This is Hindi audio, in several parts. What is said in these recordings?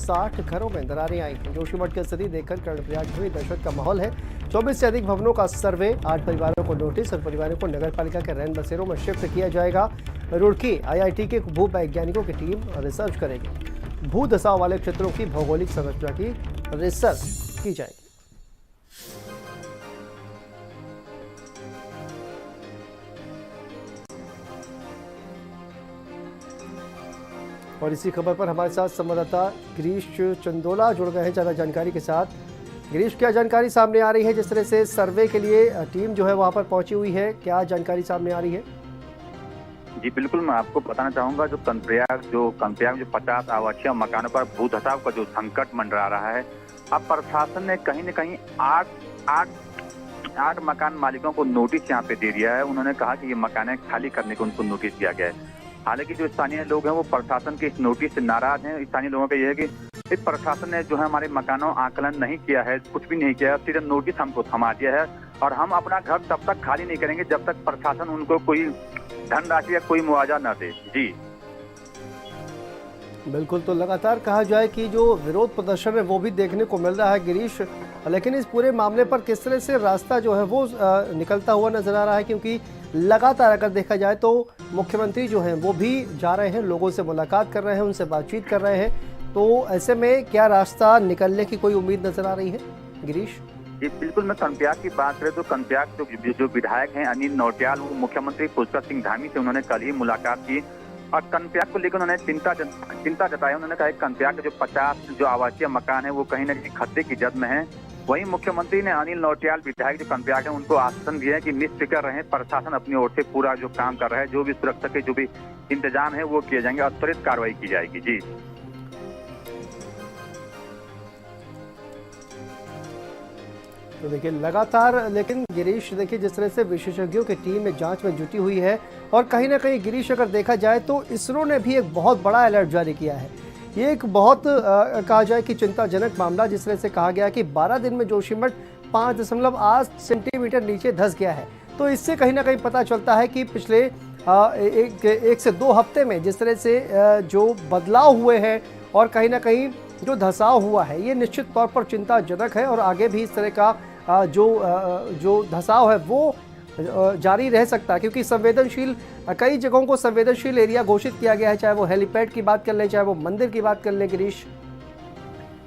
60 घरों में दरारें आई हैं। जोशीमठ की स्थिति देखकर कर्णप्रयाग में भी दहशत का माहौल है। 24 से अधिक भवनों का सर्वे, 8 परिवारों को नोटिस और परिवारों को नगर पालिका के रैन बसेरों में शिफ्ट किया जाएगा। रुड़की IIT के भू वैज्ञानिकों की टीम रिसर्च करेगी। भू धसाव वाले क्षेत्रों की भौगोलिक संरचना की रिसर्च की जाएगी। और इसी खबर पर हमारे साथ संवाददाता गिरीश चंदोला जुड़ गए हैं ज़्यादा जानकारी के साथ। गिरीश, क्या जानकारी सामने आ रही है? जिस तरह से सर्वे के लिए टीम जो है वहां पर पहुंची हुई है, क्या जानकारी सामने आ रही है? जी बिल्कुल, मैं आपको बताना चाहूंगा जो कर्णप्रयाग में जो 50 आवासीय मकानों पर भू धसाव का जो संकट मंडरा रहा है, अब प्रशासन ने कहीं न कहीं आठ मकान मालिकों को नोटिस यहाँ पे दे दिया है। उन्होंने कहा कि ये मकानें खाली करने को उनको नोटिस दिया गया है। हालांकि जो स्थानीय लोग हैं वो प्रशासन के इस नोटिस से नाराज हैं। स्थानीय लोगों का यह है कि इस प्रशासन ने जो है हमारे मकानों आकलन नहीं किया है, कुछ भी नहीं किया है, सिर्फ नोटिस हमको थमा दिया है और हम अपना घर तब तक खाली नहीं करेंगे जब तक प्रशासन उनको कोई धनराशि या कोई मुआवजा न दे। जी बिल्कुल, तो लगातार कहा जाए कि जो विरोध प्रदर्शन है वो भी देखने को मिल रहा है गिरीश, लेकिन इस पूरे मामले पर किस तरह से रास्ता जो है वो निकलता हुआ नजर आ रहा है? क्योंकि लगातार अगर देखा जाए तो मुख्यमंत्री जो हैं वो भी जा रहे हैं, लोगों से मुलाकात कर रहे हैं, उनसे बातचीत कर रहे हैं, तो ऐसे में क्या रास्ता निकलने की कोई उम्मीद नजर आ रही है गिरीश? जी बिल्कुल, मैं कर्णप्रयाग की बात करें तो कर्णप्रयाग जो विधायक हैं अनिल नौटियाल, वो मुख्यमंत्री पुष्कर सिंह धामी से उन्होंने कल ही मुलाकात की और कर्णप्रयाग को लेकर उन्होंने चिंता जताई। उन्होंने कहा कर्णप्रयाग के जो 50 जो आवासीय मकान है वो कहीं न कहीं खतरे की जद में है। वहीं मुख्यमंत्री ने अनिल नौटियाल विधायक जो कर्णप्रयाग है उनको आश्वासन दिया है कि निश्चित रहें, प्रशासन अपनी ओर से पूरा जो काम कर रहा है, जो भी सुरक्षा के जो भी इंतजाम है वो किए जाएंगे और त्वरित कार्रवाई की जाएगी। जी तो देखिए लगातार, लेकिन गिरीश देखिए जिस तरह से विशेषज्ञों की टीम में जांच में जुटी हुई है और कहीं ना कहीं गिरीश अगर देखा जाए तो इसरो ने भी एक बहुत बड़ा अलर्ट जारी किया है। ये एक बहुत कहा जाए कि चिंताजनक मामला, जिस तरह से कहा गया कि 12 दिन में जोशीमठ 5.8 सेंटीमीटर नीचे धंस गया है। तो इससे कहीं ना कहीं पता चलता है कि पिछले एक से 2 हफ्ते में जिस तरह से जो बदलाव हुए हैं और कहीं ना कहीं जो धसाव हुआ है ये निश्चित तौर पर चिंताजनक है और आगे भी इस तरह का जो धसाव है वो जारी रह सकता है, क्योंकि संवेदनशील कई जगहों को संवेदनशील एरिया घोषित किया गया है, चाहे वो हेलीपैड की बात कर ले, चाहे वो मंदिर की बात कर ले। गिरीश,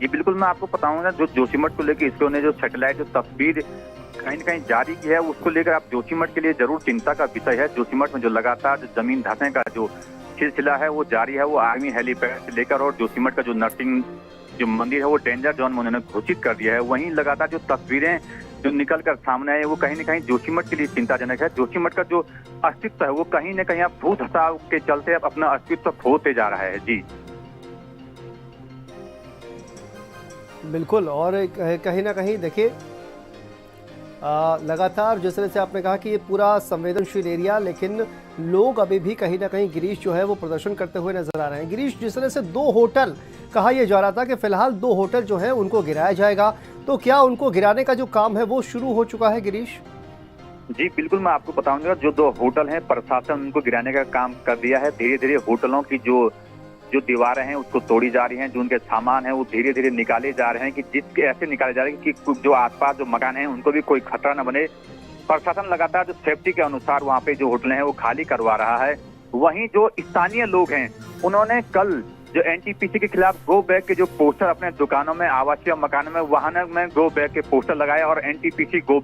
ये बिल्कुल मैं आपको बताऊंगा, जो जोशीमठ को लेकर इसरो ने जो सैटेलाइट जो तस्वीर कहीं न कहीं जारी की है उसको लेकर आप जोशीमठ के लिए जरूर चिंता का विषय है। जोशीमठ में जो लगातार जो जमीन धंसने का जो सिलसिला है वो जारी है, वो आर्मी हेलीपैड से लेकर और जोशीमठ का जो नर्सिंग जो मंदिर है वो डेंजर जोन में उन्होंने घोषित कर दिया है। वहीं लगातार जो तस्वीरें जो निकल कर सामने आए वो कहीं न कहीं जोशीमठ के लिए चिंताजनक है। जोशीमठ का जो अस्तित्व है वो कहीं न कहीं अब भू धसाव के चलते अब अपना अस्तित्व खोते जा रहा है। जी बिल्कुल, और कहीं ना कहीं देखिए लगातार जिस तरह से आपने कहा कि ये पूरा संवेदनशील एरिया, लेकिन लोग अभी भी कहीं ना कहीं गिरीश जो है वो प्रदर्शन करते हुए नजर आ रहे हैं। गिरीश, जिस तरह से 2 होटल कहा यह जा रहा था कि फिलहाल 2 होटल जो है उनको गिराया जाएगा, तो क्या उनको गिराने का जो काम है वो शुरू हो चुका है गिरीश? जी बिल्कुल, मैं आपको बताऊंगा, जो 2 होटल हैं प्रशासन उनको गिराने का काम कर दिया है। धीरे धीरे होटलों की जो दीवारें हैं उसको तोड़ी जा रही हैं, जो उनके सामान है वो धीरे धीरे निकाले जा रहे हैं कि जिसके ऐसे निकाले जा रहे हैं कि जो आसपास जो मकान हैं उनको भी कोई खतरा न बने। प्रशासन लगातार जो सेफ्टी के अनुसार वहाँ पे जो होटल हैं वो खाली करवा रहा है। वहीं जो स्थानीय लोग हैं उन्होंने कल जो NTPC के खिलाफ गो बैक के जो पोस्टर अपने दुकानों में, आवासीय मकानों में, वाहनों में गो बैक के पोस्टर लगाए और NTPC गो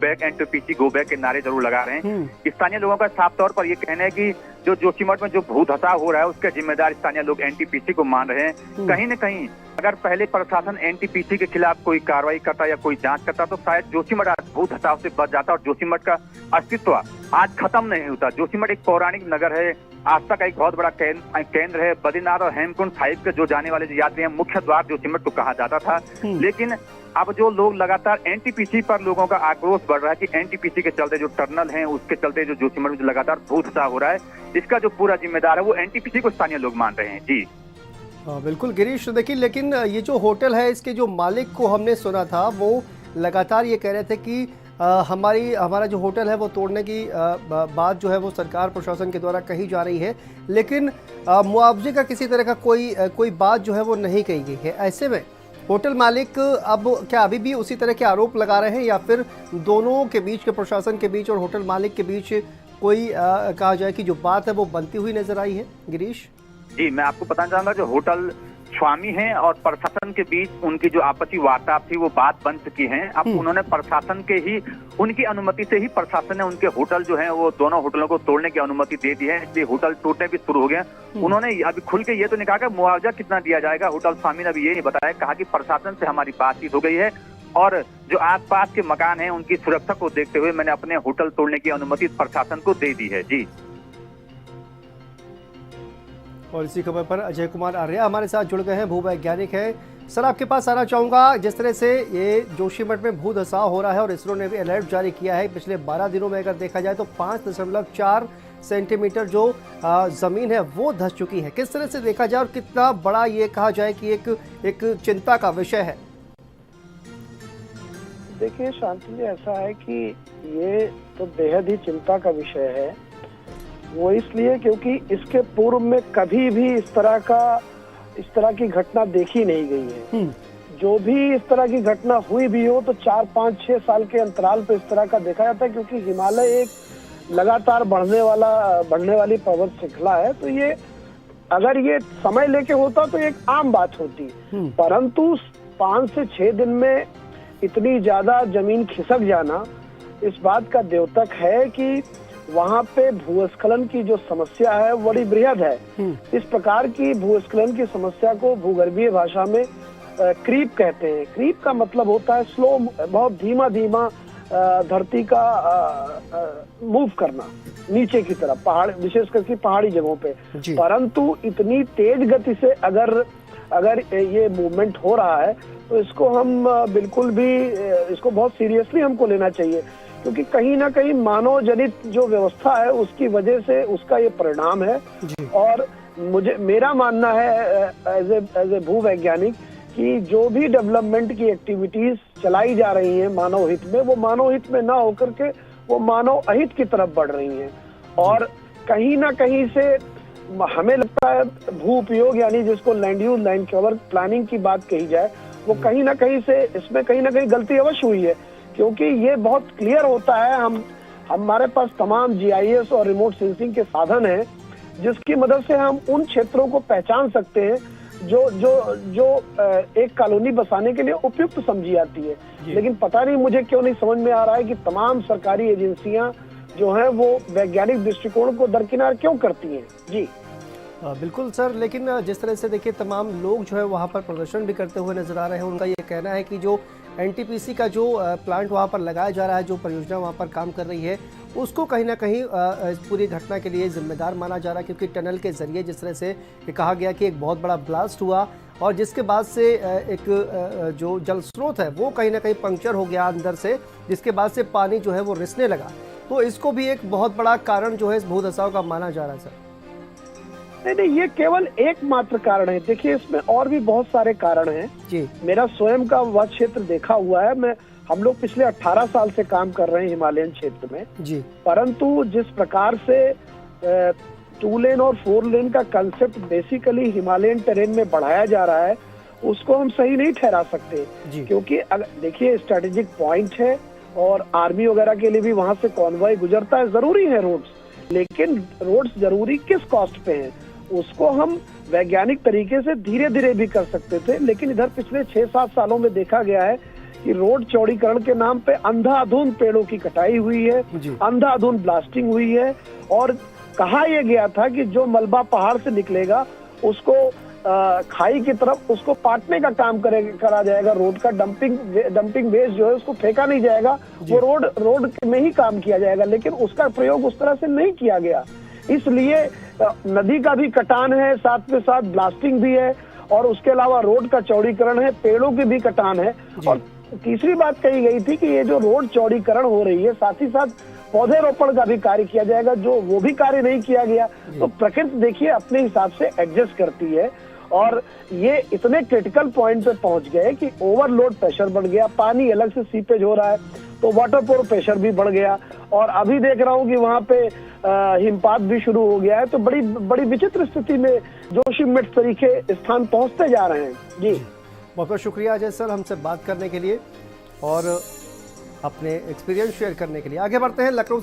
बैक के नारे जरूर लगा रहे हैं। स्थानीय लोगों का साफ तौर पर ये कहना है कि जो जोशीमठ में जो भू धसाव हो रहा है उसके जिम्मेदार स्थानीय लोग NTPC को मान रहे हैं। कहीं न कहीं अगर पहले प्रशासन NTPC के खिलाफ कोई कार्रवाई करता या कोई जांच करता तो शायद जोशीमठ आज भू धसाव से बच जाता और जोशीमठ का अस्तित्व आज खत्म नहीं होता। जोशीमठ एक पौराणिक नगर है, आस्था का एक बहुत बड़ा केंद्र है। बद्रीनाथ और हेमकुंड साहिब के जो जाने वाले यात्री हैं मुख्य द्वार जोशीमठ को कहा जाता था, लेकिन अब जो लोग लगातार NTPC पर लोगों का आक्रोश बढ़ रहा है कि NTPC के चलते जो टर्नल हैं उसके चलते जो जोशीमठ में लगातार भू धसाव हो रहा है, इसका जो पूरा जिम्मेदार है वो NTPC को स्थानीय लोग मान रहे हैं। जी बिल्कुल गिरीश, देखिए लेकिन ये जो होटल है इसके जो मालिक को हमने सुना था वो लगातार ये कह रहे थे कि हमारा जो होटल है वो तोड़ने की बात जो है वो सरकार प्रशासन के द्वारा कही जा रही है, लेकिन मुआवजे का किसी तरह का कोई बात जो है वो नहीं कही गई है। ऐसे में होटल मालिक अब क्या अभी भी उसी तरह के आरोप लगा रहे हैं या फिर दोनों के बीच के प्रशासन के बीच और होटल मालिक के बीच कोई कहा जाए कि जो बात है वो बनती हुई नजर आई है? गिरीश जी, मैं आपको बताना चाहूंगा, जो होटल स्वामी हैं और प्रशासन के बीच उनकी जो आपसी वार्ता थी वो बात बन चुकी है। अब उन्होंने प्रशासन के ही उनकी अनुमति से ही प्रशासन ने उनके होटल जो है वो दोनों होटलों को तोड़ने की अनुमति दे दी है, इसलिए होटल टूटने भी शुरू हो गए। उन्होंने अभी खुल के ये तो नहीं कहा कि मुआवजा कितना दिया जाएगा, होटल स्वामी ने अभी ये नहीं बताया, कहा कि प्रशासन से हमारी बातचीत हो गई है और जो आसपास के मकान हैं उनकी सुरक्षा को देखते हुए मैंने अपने होटल तोड़ने की अनुमति प्रशासन को दे दी है। जी, और इसी खबर पर अजय कुमार आर्या हमारे साथ जुड़ गए हैं, भूवैज्ञानिक हैं। सर, आपके पास आना चाहूँगा, जिस तरह से ये जोशीमठ में भू धसाव हो रहा है और इसरो ने भी अलर्ट जारी किया है, पिछले 12 दिनों में अगर देखा जाए तो 5.4 सेंटीमीटर जो ज़मीन है वो धस चुकी है। किस तरह से देखा जाए और कितना बड़ा ये कहा जाए कि एक चिंता का विषय है? देखिए शांति जी, ऐसा है कि ये तो बेहद ही चिंता का विषय है। वो इसलिए क्योंकि इसके पूर्व में कभी भी इस तरह की घटना देखी नहीं गई है। जो भी इस तरह की घटना हुई भी हो तो 4, 5, 6 साल के अंतराल पे इस तरह का देखा जाता है, क्योंकि हिमालय एक लगातार बढ़ने वाली पर्वत श्रृंखला है। तो ये अगर ये समय लेके होता तो एक आम बात होती, परंतु 5 से 6 दिन में इतनी ज्यादा जमीन खिसक जाना इस बात का द्योतक है कि वहाँ पे भूस्खलन की जो समस्या है बड़ी बृहद है। इस प्रकार की भूस्खलन की समस्या को भूगर्भीय भाषा में क्रीप कहते हैं। क्रीप का मतलब होता है स्लो, बहुत धीमा धरती का मूव करना नीचे की तरफ, पहाड़, विशेष करके पहाड़ी जगहों पे। परंतु इतनी तेज गति से अगर ये मूवमेंट हो रहा है तो इसको हम बिल्कुल भी इसको बहुत सीरियसली हमको लेना चाहिए, क्योंकि कहीं ना कहीं मानव जनित जो व्यवस्था है उसकी वजह से उसका ये परिणाम है। और मेरा मानना है एज ए भूवैज्ञानिक कि जो भी डेवलपमेंट की एक्टिविटीज चलाई जा रही हैं मानव हित में, वो मानव हित में ना होकर के वो मानव अहित की तरफ बढ़ रही हैं। और कहीं ना कहीं से हमें लगता है भू उपयोग यानी जिसको land use land cover planning की बात कही जाए, वो कहीं ना कहीं से इसमें कहीं ना कहीं गलती अवश्य हुई है, क्योंकि ये बहुत क्लियर होता है। हमारे पास तमाम जीआईएस और रिमोट सेंसिंग के साधन हैं जिसकी मदद से हम उन क्षेत्रों को पहचान सकते हैं जो एक कॉलोनी बसाने के लिए उपयुक्त समझी जाती है। लेकिन पता नहीं मुझे क्यों नहीं समझ में आ रहा है कि तमाम सरकारी एजेंसियां जो हैं वो वैज्ञानिक दृष्टिकोण को दरकिनार क्यों करती हैं। जी बिल्कुल सर, लेकिन जिस तरह से देखिए तमाम लोग जो है वहाँ पर प्रदर्शन भी करते हुए नजर आ रहे हैं। उनका ये कहना है कि जो एनटीपीसी का जो प्लांट वहाँ पर लगाया जा रहा है, जो परियोजना वहाँ पर काम कर रही है, उसको कहीं ना कहीं पूरी घटना के लिए जिम्मेदार माना जा रहा है, क्योंकि टनल के जरिए जिस तरह से कहा गया कि एक बहुत बड़ा ब्लास्ट हुआ और जिसके बाद से एक जो जल स्रोत है वो कहीं ना कहीं पंक्चर हो गया अंदर से, जिसके बाद से पानी जो है वो रिसने लगा। तो इसको भी एक बहुत बड़ा कारण जो है इस भूधसाव का माना जा रहा है सर। नहीं, ये केवल एकमात्र कारण है। देखिए इसमें और भी बहुत सारे कारण हैं जी। मेरा स्वयं का वह क्षेत्र देखा हुआ है। हम लोग पिछले 18 साल से काम कर रहे हैं हिमालयन क्षेत्र में जी। परंतु जिस प्रकार से 2 लेन और 4 लेन का कंसेप्ट बेसिकली हिमालयन टेरेन में बढ़ाया जा रहा है, उसको हम सही नहीं ठहरा सकते, क्योंकि देखिए स्ट्रेटेजिक पॉइंट है और आर्मी वगैरह के लिए भी वहां से कॉन्वॉय गुजरता है। जरूरी है रोड्स, लेकिन रोड्स जरूरी किस कॉस्ट पे हैं उसको हम वैज्ञानिक तरीके से धीरे धीरे भी कर सकते थे। लेकिन इधर पिछले 6-7 सालों में देखा गया है कि रोड चौड़ीकरण के नाम पे अंधाधुंध पेड़ों की कटाई हुई है, अंधाधुंध ब्लास्टिंग हुई है। और कहा यह गया था कि जो मलबा पहाड़ से निकलेगा उसको खाई की तरफ उसको पाटने का काम करा जाएगा। रोड का डंपिंग वेस्ट जो है उसको फेंका नहीं जाएगा, वो रोड में ही काम किया जाएगा। लेकिन उसका प्रयोग उस तरह से नहीं किया गया, इसलिए नदी का भी कटान है, साथ में साथ ब्लास्टिंग भी है, और उसके अलावा रोड का चौड़ीकरण है, पेड़ों की भी कटान है। और तीसरी बात कही गई थी कि ये जो रोड चौड़ीकरण हो रही है साथ ही साथ पौधे रोपण का भी कार्य किया जाएगा, जो वो भी कार्य नहीं किया गया। तो प्रकृति देखिए अपने हिसाब से एडजस्ट करती है और ये इतने क्रिटिकल पॉइंट पे पहुंच गए कि ओवरलोड प्रेशर बढ़ गया, पानी अलग से सीपेज हो रहा है। तो वाटर प्रेशर भी बढ़ गया और अभी देख रहा हूँ कि वहाँ पे हिमपात भी शुरू हो गया है। तो बड़ी बड़ी विचित्र स्थिति में जोशीमठ तरीके स्थान पहुंचते जा रहे हैं। जी बहुत बहुत शुक्रिया अजय सर हमसे बात करने के लिए और अपने एक्सपीरियंस शेयर करने के लिए। आगे बढ़ते हैं लखनऊ